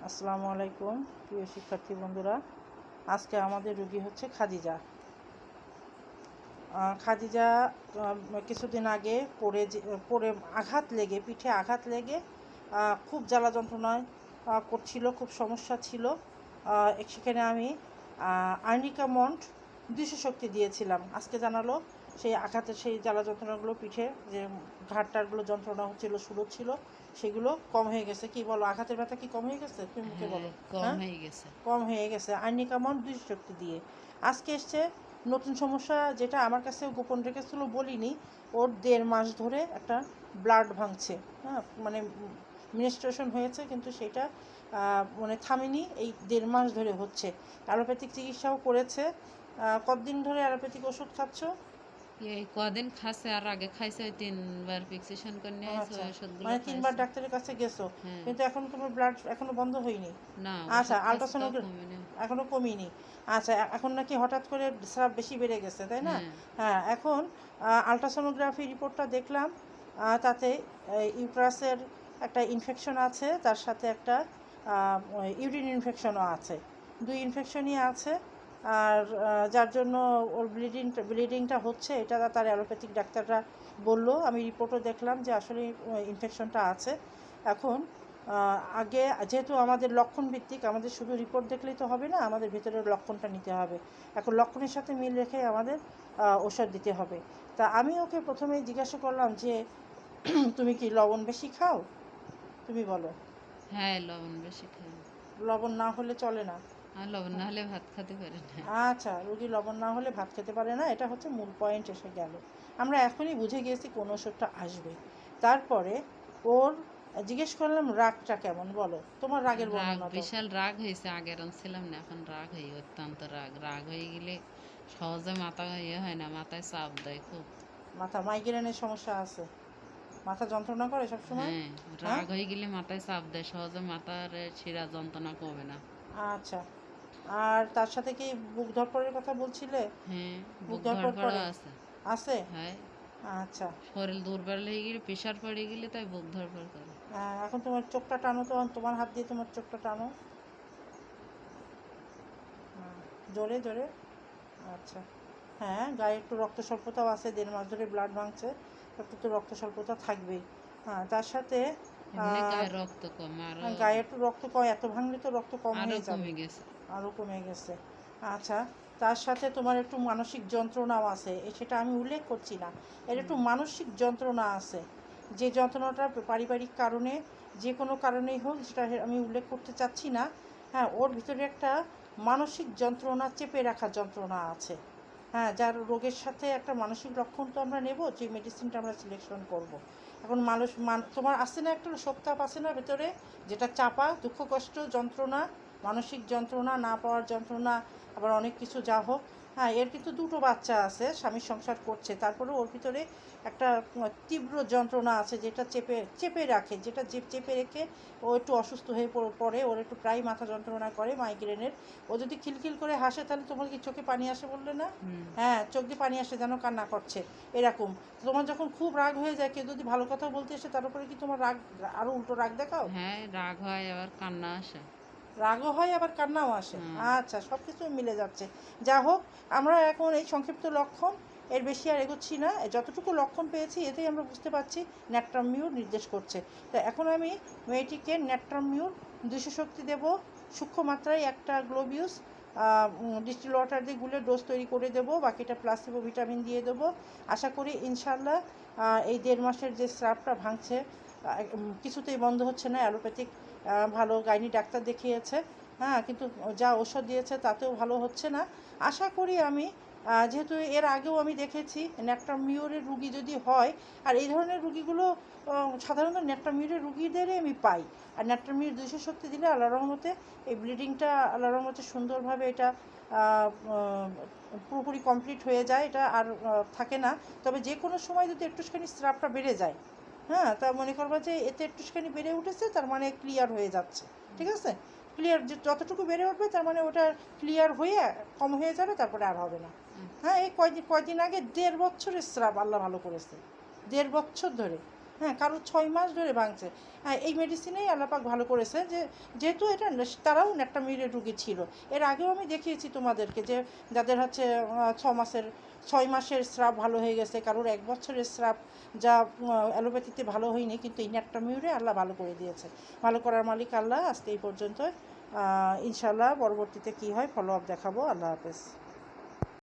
আসসালামু আলাইকুম প্রিয় শিক্ষার্থী বন্ধুরা। আজকে আমাদের রোগী হচ্ছে খাদিজা। খাদিজা কিছুদিন আগে পড়ে আঘাত লেগে, পিঠে আঘাত লেগে খুব জ্বালা যন্ত্রণায় করছিল, খুব সমস্যা ছিল। সেখানে আমি আর্নিকা মন্ট 200 শক্তি দিয়েছিলাম। আজকে জানালো সেই আঘাতের সেই জ্বালা যন্ত্রণাগুলো, পিঠে যে ঘাটটারগুলো যন্ত্রণা হচ্ছিল, শুরু ছিল, সেগুলো কম হয়ে গেছে। কি বলো, আঘাতের ব্যথা কি কম হয়ে গেছে? তুমি মুখে বলো। কম হয়ে গেছে। কম হয়ে গেছে আর্নিকা মন্ট 200 শক্তি দিয়ে। আজকে এসছে নতুন সমস্যা, যেটা আমার কাছেও গোপন রেখেছিল, বলিনি। ওর 1.5 মাস ধরে একটা ব্লাড ভাঙছে, হ্যাঁ, মানে মিনিস্ট্রেশন হয়েছে, কিন্তু সেটা মানে থামেনি। এই 1.5 মাস ধরে হচ্ছে। অ্যালোপ্যাথিক চিকিৎসাও করেছে। কতদিন ধরে অ্যালোপ্যাথিক ওষুধ খাচ্ছ? এই কদিন খাচ্ছে, আর আগে খাইছে 3বার ফিক্সেশন করে নিয়ে আসছে, আচ্ছা, ওষুধগুলো মানে 3বার খাইছে। ডাক্তারের কাছে গেছো, হ্যাঁ। কিন্তু এখন তোমার ব্লাড এখনো বন্ধ হয়নি? না, আচ্ছা, ওষুধ খাচ্ছে তাও আলট্রাসোনোগ্রাফি কমেনি। এখনো কমিনি। আচ্ছা, এখন নাকি হঠাৎ করে স্রাব বেশি বেড়ে গেছে, তাই না? হ্যাঁ। হ্যাঁ, এখন আলট্রাসোনোগ্রাফি রিপোর্টটা দেখলাম, তাতে ইউট্রাসের একটা ইনফেকশন আছে, তার সাথে একটা ইউরিন ইনফেকশনও আছে। 2 ইনফেকশনই আছে। আর যার জন্য ওর ব্লিডিংটা হচ্ছে, এটা তার অ্যালোপ্যাথিক ডাক্তাররা বলল। আমি রিপোর্টও দেখলাম যে আসলে ইনফেকশনটা আছে। এখন আগে যেহেতু আমাদের লক্ষণ ভিত্তিক, আমাদের শুধু রিপোর্ট দেখলেই তো হবে না, আমাদের ভেতরের লক্ষণটা নিতে হবে। এখন লক্ষণের সাথে মিল রেখে আমাদের ওষুধ দিতে হবে। তা আমি ওকে প্রথমেই জিজ্ঞাসা করলাম যে তুমি কি লবণ বেশি খাও? তুমি বলো। হ্যাঁ, লবণ বেশি খাই। লবণ না হলে চলে না? আর লবণ না হলে ভাত খেতে পারে না। আচ্ছা, রোগী লবণ না হলে ভাত খেতে পারে না, এটা হচ্ছে মূল পয়েন্ট এসে গেল। আমরা এখনই বুঝে গিয়েছি কোন ওষুধটা আসবে। তারপরে ওর জিজ্ঞেস করলাম রাগটা কেমন, বলো, তোমার রাগের রাগ, বর্ণনা দাও। বিশাল রাগ হয়েছে। আগের ছিলাম না, এখন রাগ হয়ে, অত্যন্ত রাগ। রাগ হয়ে গেলে সহজে মাথা হয় না, মাথায় চাপ দেয় খুব। মাথা মাইগ্রেনের সমস্যা আছে? মাথা যন্ত্রণা করে সব সময়? হ্যাঁ, হ্যাঁ, রাগ হয়ে গেলে মাথায় চাপ দেয়, সহজে মাথার শিরা যন্ত্রণা কমে না। আচ্ছা। আর তার সাথে কি বুক ধড়ফড়ের কথা বলছিলে? হ্যাঁ, বুক বুক ধড়ফড় ধড়ফড়ও করে? আছে। আছে? হ্যাঁ, আচ্ছা। শরীর দুর্বল হয়ে গেলে, প্রেশার পড়ে গেলে তাই বুক ধড়ফড় করে। এখন তোমার চোখটা টানো তো, তোমার হাত দিয়ে তোমার চোখটা টানো। জোরে জোরে। আচ্ছা। হ্যাঁ, গায়ে একটু রক্ত স্বল্পতাও আছে, 1.5 মাস ধরে ব্লাড ভাঙছে, একটু তো রক্ত স্বল্পতা থাকবেই। হ্যাঁ, তার সাথে এমনি গায়ে রক্ত কম, আরো গায়ে একটু রক্ত কম, এত ভাঙলে তো রক্ত কম আরো হয়ে যাবে। কমে গেছে। আরও কমে গেছে। আচ্ছা, তার সাথে তোমার একটু মানসিক যন্ত্রণাও আছে, সেটা আমি উল্লেখ করছি না, এর একটু মানসিক যন্ত্রণা আছে। যে যন্ত্রণাটা পারিবারিক কারণে, যে কোনো কারণেই হোক, সেটা আমি উল্লেখ করতে চাচ্ছি না। হ্যাঁ, ওর ভিতরে একটা মানসিক যন্ত্রণা, চেপে রাখা যন্ত্রণা আছে। হ্যাঁ, যার রোগের সাথে একটা মানসিক লক্ষণ তো আমরা নেব, যে মেডিসিনটা আমরা সিলেকশন করব। এখন তোমার আসে না একটা সপ্তাহ আছে না ভেতরে, যেটা চাপা, দুঃখ, কষ্ট, যন্ত্রণা, মানসিক যন্ত্রণা, না পাওয়ার যন্ত্রণা, আবার অনেক কিছু যা হোক। হ্যাঁ, এর কিন্তু 2টো বাচ্চা আছে, স্বামীর সংসার করছে, তারপরে ওর ভিতরে একটা তীব্র যন্ত্রণা আছে, যেটা চেপে চেপে রাখে, যেটা চেপে রেখে ও একটু অসুস্থ হয়ে পড়ে। ওর একটু প্রায় মাথা যন্ত্রণা করে, মাইগ্রেনের। ও যদি খিলখিল করে হাসে, তাহলে তোমার কি চোখে পানি আসে বললে না? হ্যাঁ, চোখ দিয়ে পানি আসে, যেন কান্না করছে, এরকম। তোমার যখন খুব রাগ হয়ে যায়, কেউ যদি ভালো কথা বলতে এসে, তার উপরে কি তোমার রাগ, আরও উল্টো রাগ দেখাও? হ্যাঁ, রাগ হয়, আবার কান্না আসে। রাগও হয়, আবার কান্নাও আসে। হুম। আচ্ছা, সব কিছু মিলে যাচ্ছে। যা হোক, আমরা এখন এই সংক্ষিপ্ত লক্ষণ, এর বেশি আর এগোচ্ছি না। যতটুকু লক্ষণ পেয়েছি, এতেই আমরা বুঝতে পারছি ন্যাট্রামিউর নির্দেশ করছে। তো এখন আমি মেয়েটিকে ন্যাট্রামিউর 200 শক্তি দেব, সূক্ষ্ম মাত্রায় একটা গ্লোবিউস ডিস্টিল ওয়াটার দিয়ে গুলে ডোজ তৈরি করে দেবো, বাকিটা প্লাসিবো ভিটামিন দিয়ে দেবো। আশা করি ইনশাল্লাহ এই 1.5 মাসের যে স্রাবটা ভাঙছে, কিছুতেই বন্ধ হচ্ছে না। অ্যালোপ্যাথিক ভালো গাইনি ডাক্তার দেখিয়েছে, হ্যাঁ, কিন্তু যা ওষুধ দিয়েছে তাতেও ভালো হচ্ছে না। আশা করি আমি, যেহেতু এর আগেও আমি দেখেছি ন্যাট্রামিউরের রুগী যদি হয়, আর এই ধরনের রুগীগুলো সাধারণত ন্যাট্রামিউরের রুগীদেরই আমি পাই। আর ন্যাট্রামিউর 200 শক্তি দিলে আল্লাহর রহমতে এই ব্লিডিংটা আল্লাহর রহমতে সুন্দরভাবে এটা পুরোপুরি কমপ্লিট হয়ে যায়, এটা আর থাকে না। তবে যে কোনো সময় যদি একটুখানি স্রাবটা বেড়ে যায়, হ্যাঁ, তা মনে করবা যে এতে একটুখানি বেড়ে উঠেছে, তার মানে ক্লিয়ার হয়ে যাচ্ছে। ঠিক আছে? ক্লিয়ার যে যতটুকু বেড়ে উঠবে, তার মানে ওটা ক্লিয়ার হয়ে কম হয়ে যাবে, তারপরে আর হবে না। হ্যাঁ, এই কয়দিন আগে 1.5 বছরের স্রাব আল্লাহ ভালো করেছে, 1.5 বছর ধরে। হ্যাঁ, কারো 6 মাস ধরে ভাঙছে। হ্যাঁ, এই মেডিসিনেই আল্লাপাক ভালো করেছে যে যেহেতু এটা তারাও ন্যাক্টামিরের রোগী ছিল। এর আগেও আমি দেখিয়েছি তোমাদেরকে যে যাদের হচ্ছে 6 মাসের স্রাব ভালো হয়ে গেছে, কারোর 1 বছরের স্রাব যা অ্যালোপ্যাথিতে ভালো হয়নি, কিন্তু এই ন্যাক্টামিরে আল্লাহ ভালো করে দিয়েছে। ভালো করার মালিক আল্লাহ। আজকে এই পর্যন্ত। ইনশাআল্লাহ পরবর্তীতে কী হয় ফলো আপ দেখাবো। আল্লাহ হাফেজ।